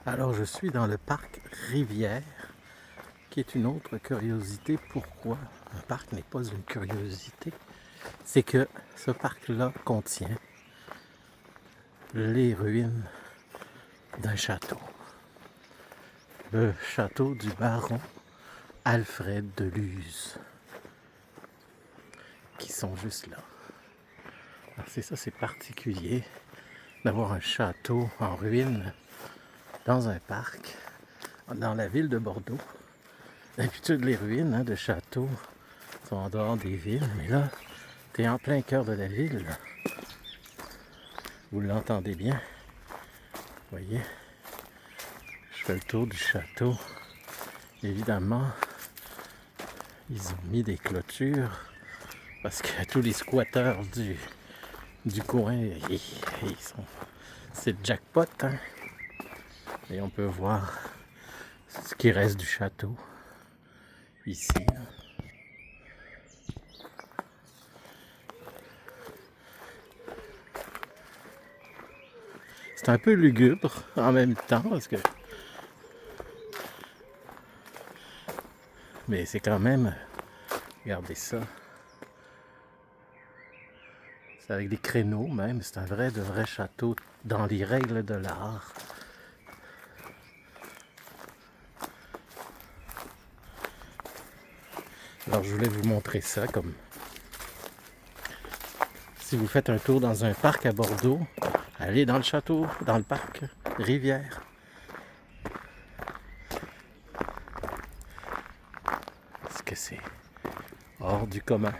Alors je suis dans le parc Rivière, qui est une autre curiosité. Pourquoi un parc n'est pas une curiosité? C'est que ce parc-là contient les ruines d'un château. Le château du baron Alfred de Luz, qui sont juste là. Alors c'est ça, c'est particulier d'avoir un château en ruine dans un parc, dans la ville de Bordeaux. D'habitude, les ruines de châteaux sont en dehors des villes, mais là, tu es en plein cœur de la ville. Là. Vous l'entendez bien. Vous voyez, je fais le tour du château. Évidemment, ils ont mis des clôtures parce que tous les squatteurs du coin, c'est le jackpot. Hein? Et on peut voir ce qui reste du château ici. C'est un peu lugubre en même temps parce que. Mais c'est quand même. Regardez ça. C'est avec des créneaux même. C'est un vrai de vrai château dans les règles de l'art. Alors je voulais vous montrer ça comme. Si vous faites un tour dans un parc à Bordeaux, allez dans le château, dans le parc Rivière. Parce que c'est hors du commun.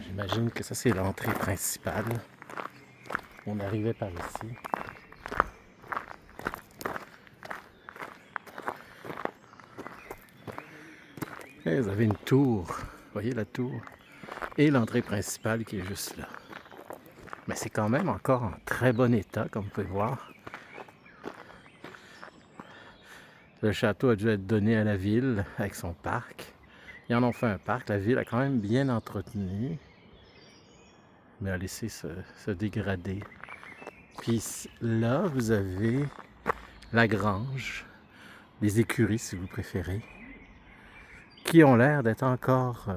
J'imagine que ça c'est l'entrée principale. On arrivait par ici. Et vous avez une tour. Vous voyez la tour? Et l'entrée principale qui est juste là. Mais c'est quand même encore en très bon état, comme vous pouvez voir. Le château a dû être donné à la ville avec son parc. Ils en ont fait un parc. La ville a quand même bien entretenu, mais a laissé se dégrader. Puis là, vous avez la grange, les écuries si vous préférez, qui ont l'air d'être encore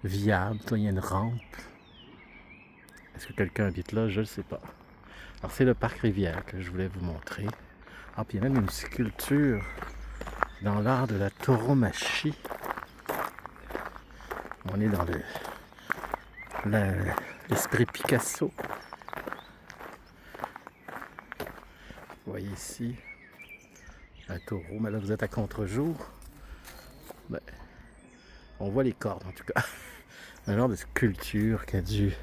viables. Là, il y a une rampe. Est-ce que quelqu'un habite là? Je ne sais pas. Alors c'est le parc Rivière que je voulais vous montrer. Ah, puis il y a même une sculpture dans l'art de la tauromachie. On est dans l'esprit Picasso. Vous voyez ici un taureau, mais là vous êtes à contre-jour. Ben, on voit les cordes en tout cas. Un genre de sculpture qui a dû.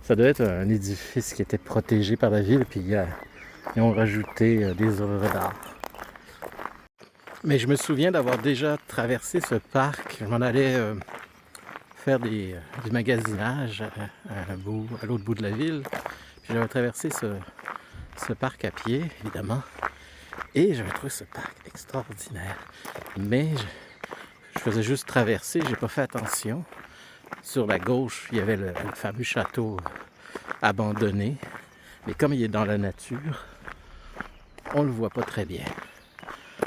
Ça doit être un édifice qui était protégé par la ville, puis ils ont rajouté des œuvres d'art. Mais je me souviens d'avoir déjà traversé ce parc. Je m'en allais faire du magasinage à l'autre bout de la ville. Puis j'avais traversé ce parc à pied, évidemment. Et j'avais trouvé ce parc extraordinaire. Mais je faisais juste traverser, j'ai pas fait attention. Sur la gauche, il y avait le fameux château abandonné. Mais comme il est dans la nature, on le voit pas très bien.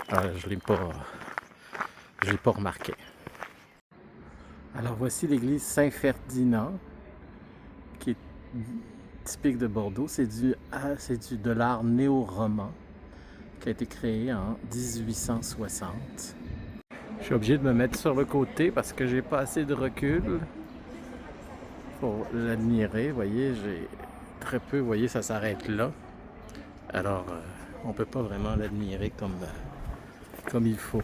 Alors, je l'ai pas remarqué. Alors voici l'église Saint-Ferdinand, qui est typique de Bordeaux. C'est de l'art néo-roman qui a été créé en 1860. Je suis obligé de me mettre sur le côté parce que j'ai pas assez de recul pour l'admirer. Vous voyez, j'ai très peu. Vous voyez, ça s'arrête là. Alors, on peut pas vraiment l'admirer comme il faut.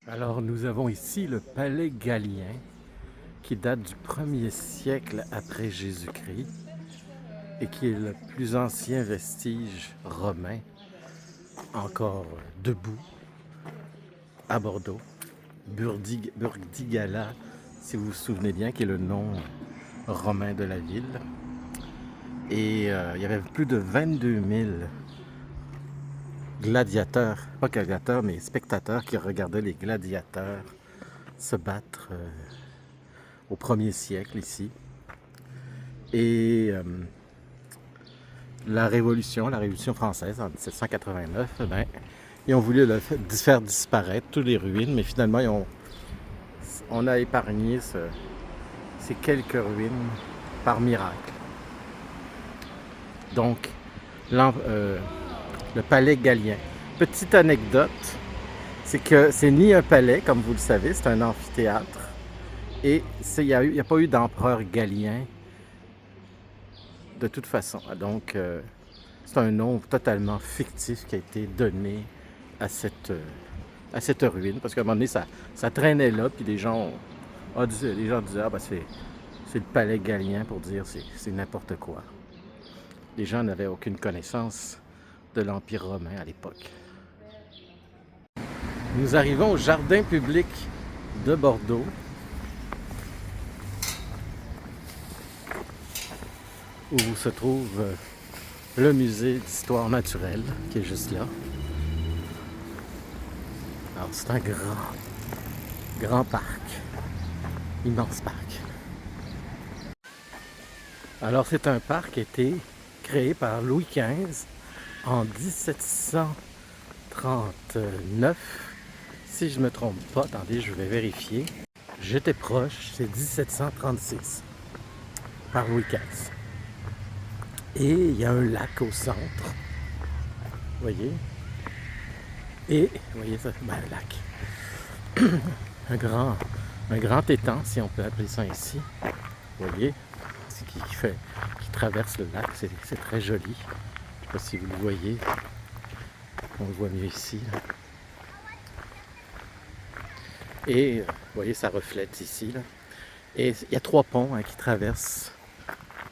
Alors, nous avons ici le palais Gallien, qui date du 1er siècle après Jésus-Christ et qui est le plus ancien vestige romain encore debout à Bordeaux. Burdigala, si vous vous souvenez bien, qui est le nom romain de la ville. Et il y avait plus de 22 000 gladiateurs, pas gladiateurs, mais spectateurs qui regardaient les gladiateurs se battre au 1er siècle ici. Et la Révolution française en 1789, ben, ils ont voulu faire disparaître toutes les ruines, mais finalement, on a épargné ces quelques ruines par miracle. Donc, le palais Gallien. Petite anecdote, c'est que c'est ni un palais, comme vous le savez, c'est un amphithéâtre. Et il n'y a pas eu d'empereur Gallien de toute façon. Donc, c'est un nom totalement fictif qui a été donné à cette ruine. Parce qu'à un moment donné, ça traînait là, puis les gens disaient, ah ben c'est le palais Gallien pour dire c'est n'importe quoi. Les gens n'avaient aucune connaissance de l'Empire romain à l'époque. Nous arrivons au jardin public de Bordeaux. Où se trouve le musée d'histoire naturelle qui est juste là. Alors c'est un grand parc, immense parc. Alors c'est un parc qui a été créé par Louis XV en 1739. Si je ne me trompe pas, attendez, je vais vérifier. J'étais proche, c'est 1736 par Louis XV. Et il y a un lac au centre. Vous voyez? Et, vous voyez ça? Ben, un lac. un grand étang, si on peut appeler ça ainsi. Vous voyez? Qui traverse le lac. C'est très joli. Je ne sais pas si vous le voyez. On le voit mieux ici. Là. Et, vous voyez, ça reflète ici. Là. Et il y a 3 ponts qui traversent,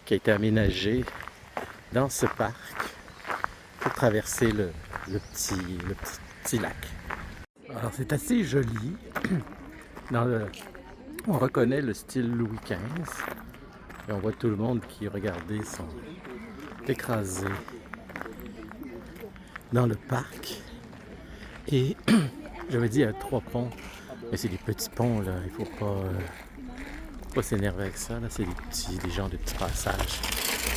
qui ont été aménagés dans ce parc pour traverser le petit lac. Alors c'est assez joli. On reconnaît le style Louis XV. Et on voit tout le monde qui, regardez, sont écrasés dans le parc. Et j'avais dit il y a 3 ponts, mais c'est des petits ponts là. Il faut pas s'énerver avec ça. Là, c'est des genres de petits passages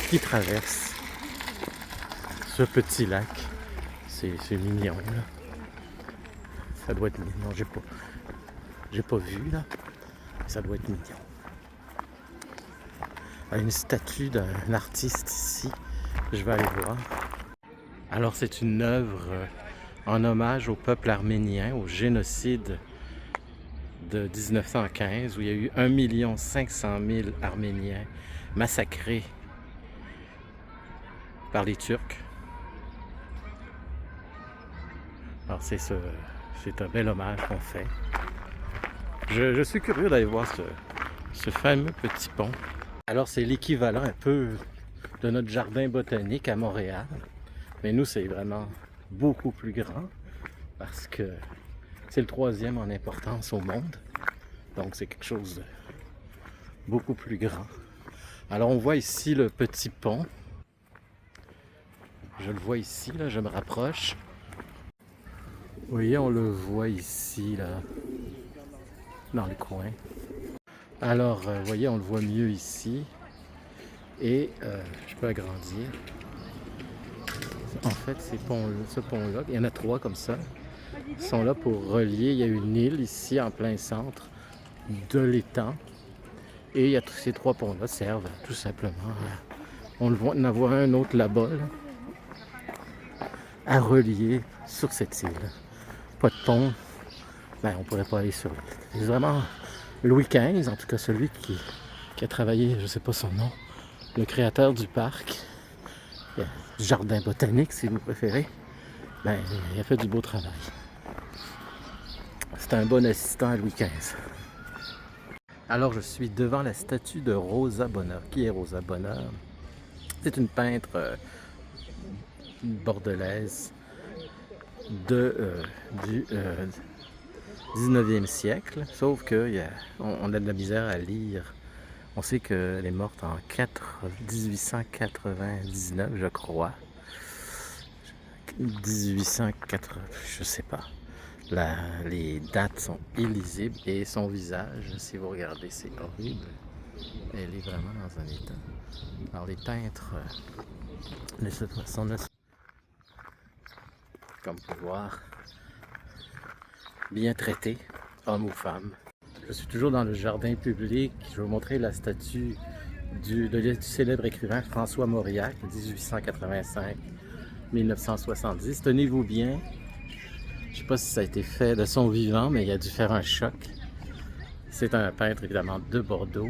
qui traversent ce petit lac. C'est mignon là. Ça doit être mignon. J'ai pas vu là. Ça doit être mignon. Il y a une statue d'un artiste ici. Je vais aller voir. Alors c'est une œuvre en hommage au peuple arménien, au génocide de 1915, où il y a eu 1 500 000 Arméniens massacrés par les Turcs. Alors c'est un bel hommage qu'on fait. Je suis curieux d'aller voir ce fameux petit pont. Alors c'est l'équivalent un peu de notre jardin botanique à Montréal. Mais nous c'est vraiment beaucoup plus grand parce que c'est le 3e en importance au monde. Donc c'est quelque chose de beaucoup plus grand. Alors on voit ici le petit pont. Je le vois ici, là, je me rapproche. Vous voyez, on le voit ici, là, dans le coin. Alors, vous voyez, on le voit mieux ici. Et je peux agrandir. En fait, ce pont-là, il y en a 3 comme ça. Ils sont là pour relier. Il y a une île ici, en plein centre de l'étang. Et il y a ces 3 ponts-là servent tout simplement. On en voit un autre là-bas, là, à relier sur cette île. Pas de pont, ben, on pourrait pas aller sur l'île. C'est vraiment Louis XV, en tout cas celui qui a travaillé, je ne sais pas son nom, le créateur du parc, du jardin botanique si vous préférez, ben, il a fait du beau travail. C'est un bon assistant à Louis XV. Alors je suis devant la statue de Rosa Bonheur. Qui est Rosa Bonheur? C'est une peintre bordelaise du 19e siècle, sauf qu'on a de la misère à lire. On sait qu'elle est morte en 1899, je crois. 1880, je sais pas. Les dates sont illisibles et son visage, si vous regardez, c'est horrible. Elle est vraiment dans un état. Alors les peintres sont, comme vous pouvez voir, bien traités, hommes ou femmes. Je suis toujours dans le jardin public. Je vais vous montrer la statue du célèbre écrivain François Mauriac, 1885-1970. Tenez-vous bien. Je ne sais pas si ça a été fait de son vivant, mais il a dû faire un choc. C'est un peintre évidemment de Bordeaux.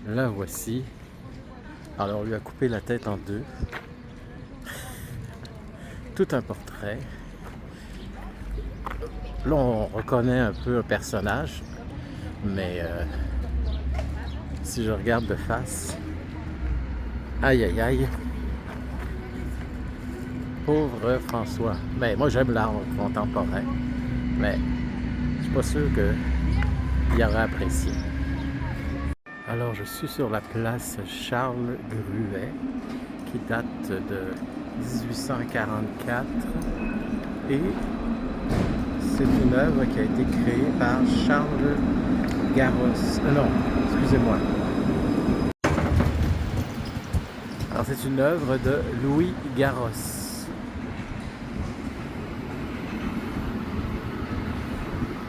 Là voici. Alors on lui a coupé la tête en deux. Tout un portrait. Là on reconnaît un peu un personnage, mais si je regarde de face, aïe aïe aïe, pauvre François. Mais moi j'aime l'art contemporain, mais je suis pas sûr qu'il aurait apprécié. Alors je suis sur la place Charles Gruet, qui date de 1844, et c'est une œuvre qui a été créée par Charles Garros. Non, excusez-moi. Alors c'est une œuvre de Louis Garros.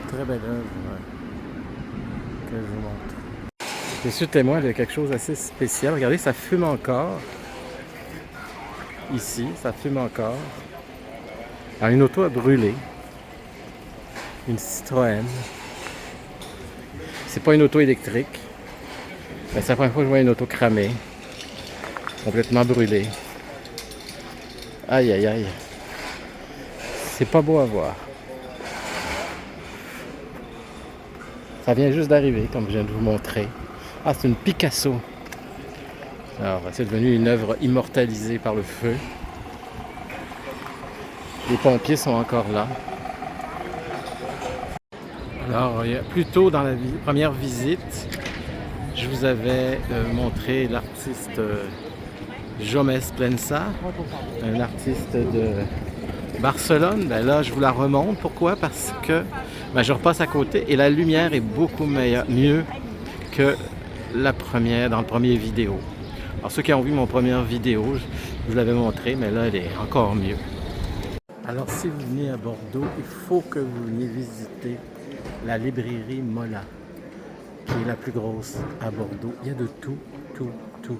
Très belle œuvre que je vous montre. Je suis témoin de quelque chose d'assez spécial. Regardez, ça fume encore. Ici, ça fume encore. Alors, une auto a brûlé. Une Citroën. C'est pas une auto électrique. Mais c'est la première fois que je vois une auto cramée. Complètement brûlée. Aïe, aïe, aïe. C'est pas beau à voir. Ça vient juste d'arriver, comme je viens de vous montrer. Ah, c'est une Picasso. Alors, c'est devenu une œuvre immortalisée par le feu. Les pompiers sont encore là. Alors, plus tôt dans la première visite, je vous avais montré l'artiste Jomès Plensa, un artiste de Barcelone. Ben là, je vous la remonte. Pourquoi? Parce que je repasse à côté et la lumière est beaucoup mieux que la première, dans le premier vidéo. Alors ceux qui ont vu mon première vidéo, je vous l'avais montré, mais là elle est encore mieux. Alors si vous venez à Bordeaux, il faut que vous veniez visiter la librairie Mola, qui est la plus grosse à Bordeaux. Il y a de tout, tout, tout.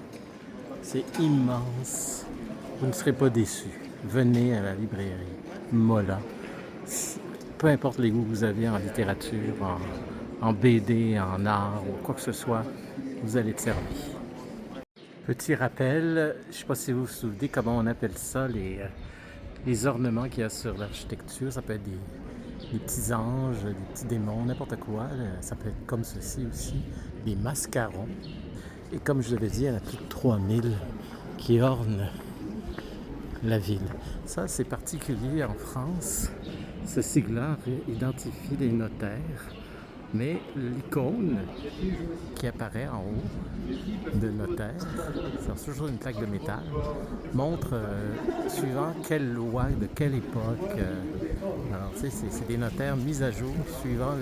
C'est immense. Vous ne serez pas déçus. Venez à la librairie Mola. Peu importe les goûts que vous avez en littérature, en BD, en art ou quoi que ce soit, vous allez être servi. Petit rappel, je ne sais pas si vous vous souvenez comment on appelle ça, les ornements qu'il y a sur l'architecture. Ça peut être des petits anges, des petits démons, n'importe quoi. Ça peut être comme ceci aussi, des mascarons. Et comme je l'avais dit, il y en a plus de 3000 qui ornent la ville. Ça, c'est particulier en France. Ce sigle-là identifie les notaires, mais l'icône qui apparaît en haut de notaire, c'est toujours une plaque de métal, montre suivant quelle loi, de quelle époque. Alors, tu sais, c'est des notaires mis à jour suivant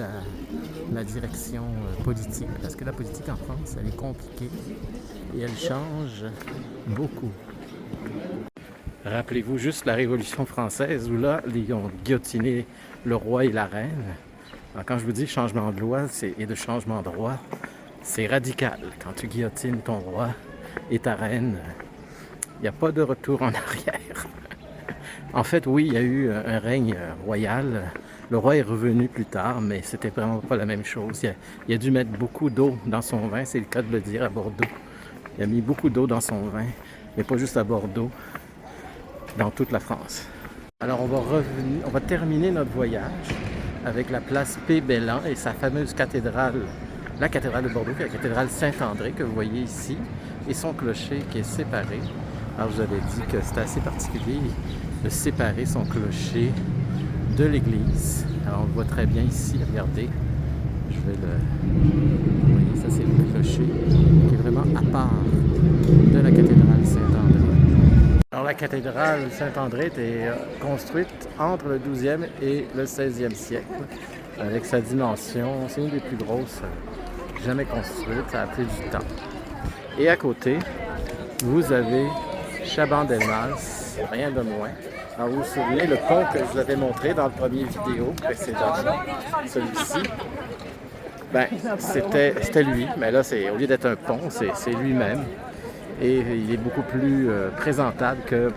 la direction politique. Parce que la politique en France, elle est compliquée et elle change beaucoup. Rappelez-vous juste la Révolution française où là, ils ont guillotiné le roi et la reine. Alors, quand je vous dis changement de loi et de changement de roi, c'est radical. Quand tu guillotines ton roi et ta reine, il n'y a pas de retour en arrière. En fait, oui, il y a eu un règne royal. Le roi est revenu plus tard, mais c'était vraiment pas la même chose. Il a dû mettre beaucoup d'eau dans son vin, c'est le cas de le dire, à Bordeaux. Il a mis beaucoup d'eau dans son vin, mais pas juste à Bordeaux, dans toute la France. Alors on va terminer notre voyage avec la place P-Bellan et sa fameuse cathédrale, la cathédrale de Bordeaux, qui est la cathédrale Saint-André que vous voyez ici, et son clocher qui est séparé. Alors je vous avais dit que c'était assez particulier de séparer son clocher de l'église. Alors on le voit très bien ici, regardez. Je vais vous voyez, ça c'est le clocher qui est vraiment à part de la cathédrale Saint-André. Alors la cathédrale Saint-André était construite entre le 12e et le 16e siècle. Avec sa dimension, c'est une des plus grosses jamais construites, ça a pris du temps. Et à côté, vous avez Chaban-Delmas, rien de moins. Alors vous vous souvenez, le pont que je vous avais montré dans le premier vidéo précédent, celui-ci, ben, c'était lui, mais là, au lieu d'être un pont, c'est lui-même. Et il est beaucoup plus présentable que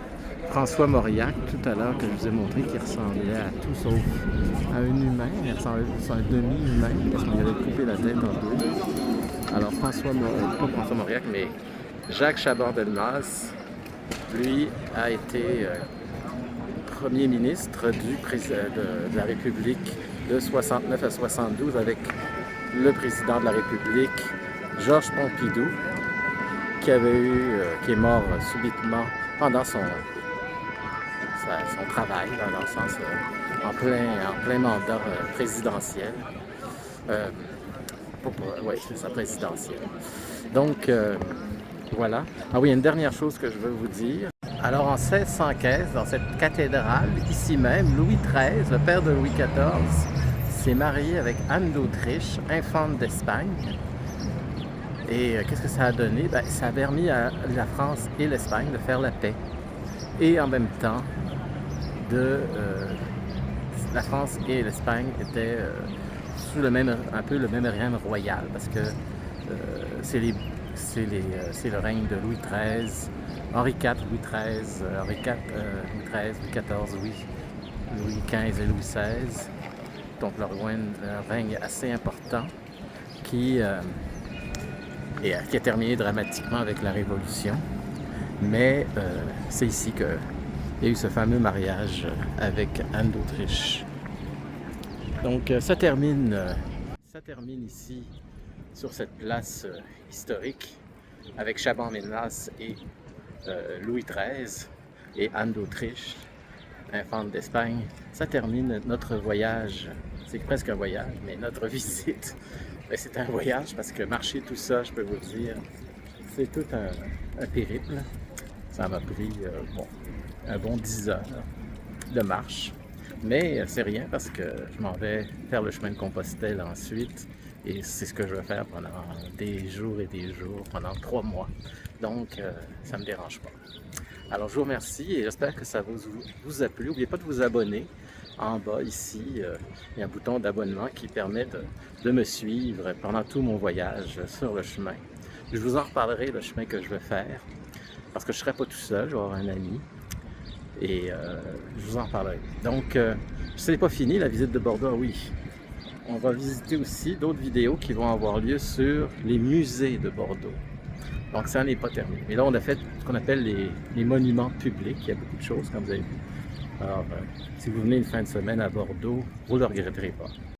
François Mauriac, tout à l'heure, que je vous ai montré, qui ressemblait à tout sauf à un humain. Il ressemblait à un demi-humain, parce qu'on avait coupé la tête en deux. Alors pas François Mauriac, mais Jacques Chaban-Delmas, lui, a été premier ministre de la République de 69 à 72 avec le président de la République, Georges Pompidou, qui est mort subitement pendant son travail, dans le sens en plein mandat présidentiel. Oui, c'est ça, présidentiel. Donc, voilà. Ah oui, il y a une dernière chose que je veux vous dire. Alors, en 1615, dans cette cathédrale, ici même, Louis XIII, le père de Louis XIV, s'est marié avec Anne d'Autriche, infante d'Espagne. Et qu'est-ce que ça a donné? Ben, ça a permis à la France et l'Espagne de faire la paix. Et en même temps, la France et l'Espagne étaient sous un peu le même règne royal, parce que c'est le règne de Louis XIII, Henri IV, Louis XIII, Louis XIV, Louis XV et Louis XVI. Donc leur règne assez important qui a terminé dramatiquement avec la Révolution. Mais c'est ici qu'il y a eu ce fameux mariage avec Anne d'Autriche. Donc ça termine ici, sur cette place historique, avec Chaban-Delmas et Louis XIII et Anne d'Autriche, infante d'Espagne. Ça termine notre voyage. C'est presque un voyage, mais notre visite. Mais c'est un voyage parce que marcher tout ça, je peux vous le dire, c'est tout un périple. Ça m'a pris un bon 10 heures de marche. Mais c'est rien parce que je m'en vais faire le chemin de Compostelle ensuite. Et c'est ce que je vais faire pendant des jours et des jours, pendant 3 mois. Donc, ça ne me dérange pas. Alors, je vous remercie et j'espère que ça vous a plu. N'oubliez pas de vous abonner. En bas, ici, il y a un bouton d'abonnement qui permet de me suivre pendant tout mon voyage sur le chemin. Je vous en reparlerai, le chemin que je vais faire, parce que je ne serai pas tout seul, je vais avoir un ami. Et je vous en parlerai. Donc, ce n'est pas fini, la visite de Bordeaux, oui. On va visiter aussi d'autres vidéos qui vont avoir lieu sur les musées de Bordeaux. Donc, ça n'est pas terminé. Mais là, on a fait ce qu'on appelle les monuments publics. Il y a beaucoup de choses, comme vous avez vu. Alors, si vous venez une fin de semaine à Bordeaux, vous ne le regretterez pas.